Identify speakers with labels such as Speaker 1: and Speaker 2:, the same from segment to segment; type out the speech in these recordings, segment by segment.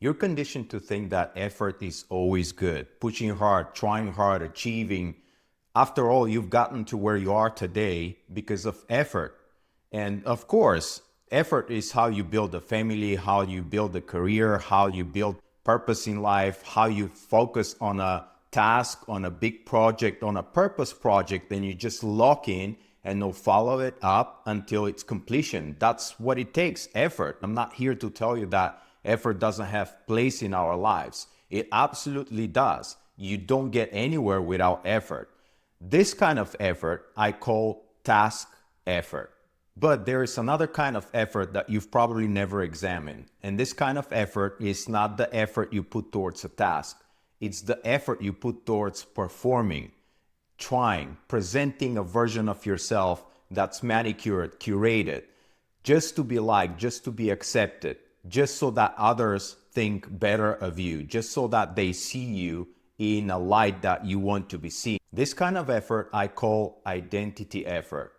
Speaker 1: You're conditioned to think that effort is always good, pushing hard, trying hard, achieving. After all, you've gotten to where you are today because of effort. And of course, effort is how you build a family, how you build a career, how you build purpose in life, how you focus on a task, on a big project, on a purpose project, then you just lock in and you'll follow it up until its completion. That's what it takes, effort. I'm not here to tell you that effort doesn't have place in our lives. It absolutely does. You don't get anywhere without effort. This kind of effort I call task effort. But there is another kind of effort that you've probably never examined. And this kind of effort is not the effort you put towards a task. It's the effort you put towards performing, trying, presenting a version of yourself that's manicured, curated, just to be liked, just to be accepted, just so that others think better of you, just so that they see you in a light that you want to be seen. This kind of effort I call identity effort.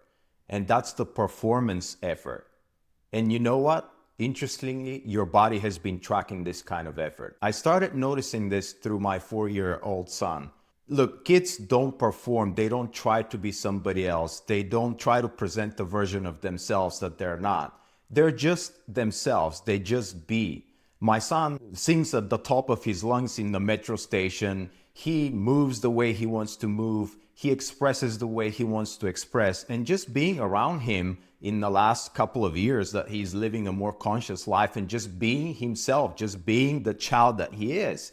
Speaker 1: And that's the performance effort. And you know what? Interestingly, your body has been tracking this kind of effort. I started noticing this through my 4-year-old son. Look, kids don't perform. They don't try to be somebody else. They don't try to present the version of themselves that they're not. They're just themselves. They just be. My son sings at the top of his lungs in the metro station. He moves the way he wants to move. He expresses the way he wants to express. And just being around him in the last couple of years that he's living a more conscious life and just being himself, just being the child that he is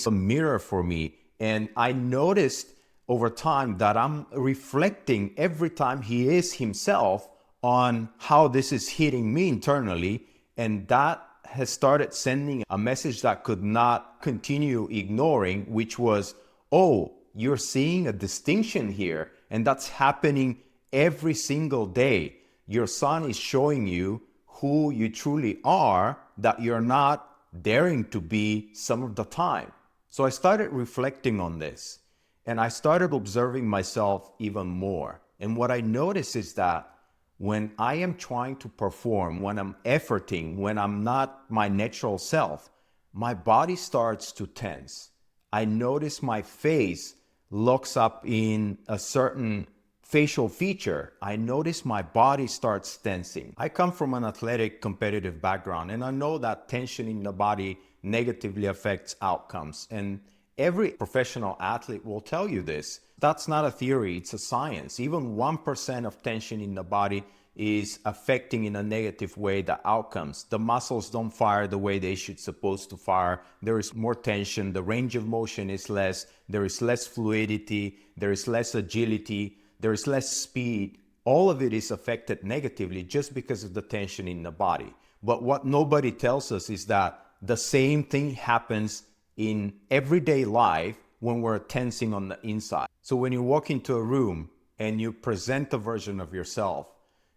Speaker 1: a mirror for me. And I noticed over time that I'm reflecting every time he is himself on how this is hitting me internally. And that has started sending a message that could not continue ignoring, which was, oh, you're seeing a distinction here. And that's happening every single day. Your son is showing you who you truly are, that you're not daring to be some of the time. So I started reflecting on this and I started observing myself even more. And what I noticed is that when I am trying to perform, when I'm efforting, when I'm not my natural self, my body starts to tense. I notice my face locks up in a certain facial feature. I notice my body starts tensing. I come from an athletic, competitive background, and I know that tension in the body negatively affects outcomes. And every professional athlete will tell you this. That's not a theory, it's a science. Even 1% of tension in the body is affecting in a negative way the outcomes. The muscles don't fire the way they should supposed to fire. There is more tension, the range of motion is less, there is less fluidity, there is less agility, there is less speed. All of it is affected negatively just because of the tension in the body. But what nobody tells us is that the same thing happens in everyday life when we're tensing on the inside. So when you walk into a room and you present a version of yourself,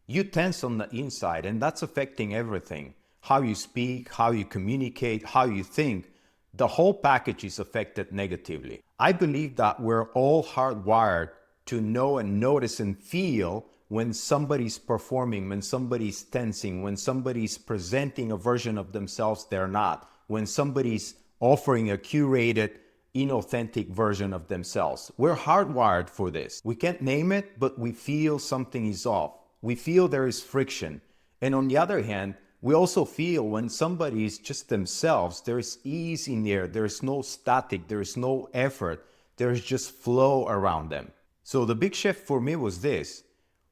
Speaker 1: you tense on the inside, and that's affecting everything. How you speak, how you communicate, how you think. The whole package is affected negatively. I believe that we're all hardwired to know and notice and feel when somebody's performing, when somebody's tensing, when somebody's presenting a version of themselves they're not, when somebody's offering a curated, inauthentic version of themselves. We're hardwired for this. We can't name it, but we feel something is off. We feel there is friction. And on the other hand, we also feel when somebody is just themselves, there is ease in there, there is no static, there is no effort, there is just flow around them. So the big shift for me was this.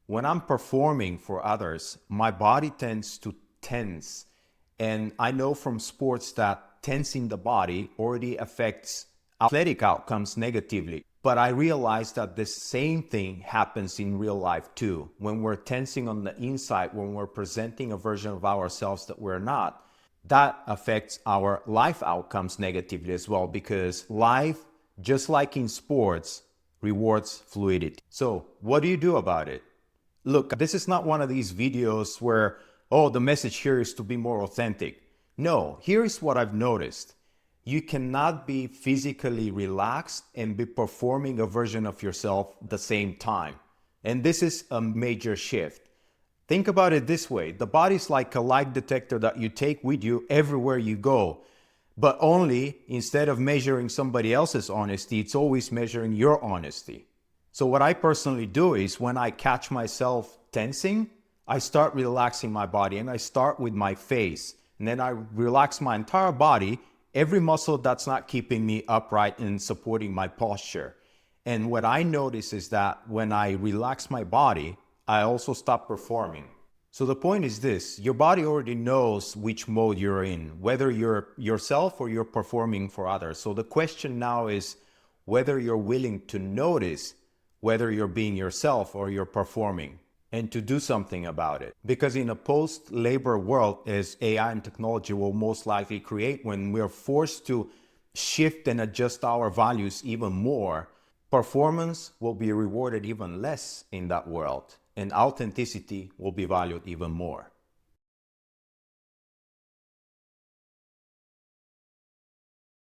Speaker 1: When I'm performing for others, my body tends to tense. And I know from sports that tensing the body already affects athletic outcomes negatively. But I realized that the same thing happens in real life too. When we're tensing on the inside, when we're presenting a version of ourselves that we're not, that affects our life outcomes negatively as well, because life, just like in sports, rewards fluidity. So what do you do about it? Look, this is not one of these videos where, oh, the message here is to be more authentic. No, here is what I've noticed. You cannot be physically relaxed and be performing a version of yourself at the same time. And this is a major shift. Think about it this way. The body's like a lie detector that you take with you everywhere you go. But only instead of measuring somebody else's honesty, it's always measuring your honesty. So what I personally do is when I catch myself tensing, I start relaxing my body, and I start with my face, and then I relax my entire body, every muscle that's not keeping me upright and supporting my posture. And what I notice is that when I relax my body, I also stop performing. So the point is this: your body already knows which mode you're in, whether you're yourself or you're performing for others. So the question now is whether you're willing to notice whether you're being yourself or you're performing, and to do something about it. Because in a post-labor world, as AI and technology will most likely create, when we're forced to shift and adjust our values even more, performance will be rewarded even less in that world, and authenticity will be valued even more.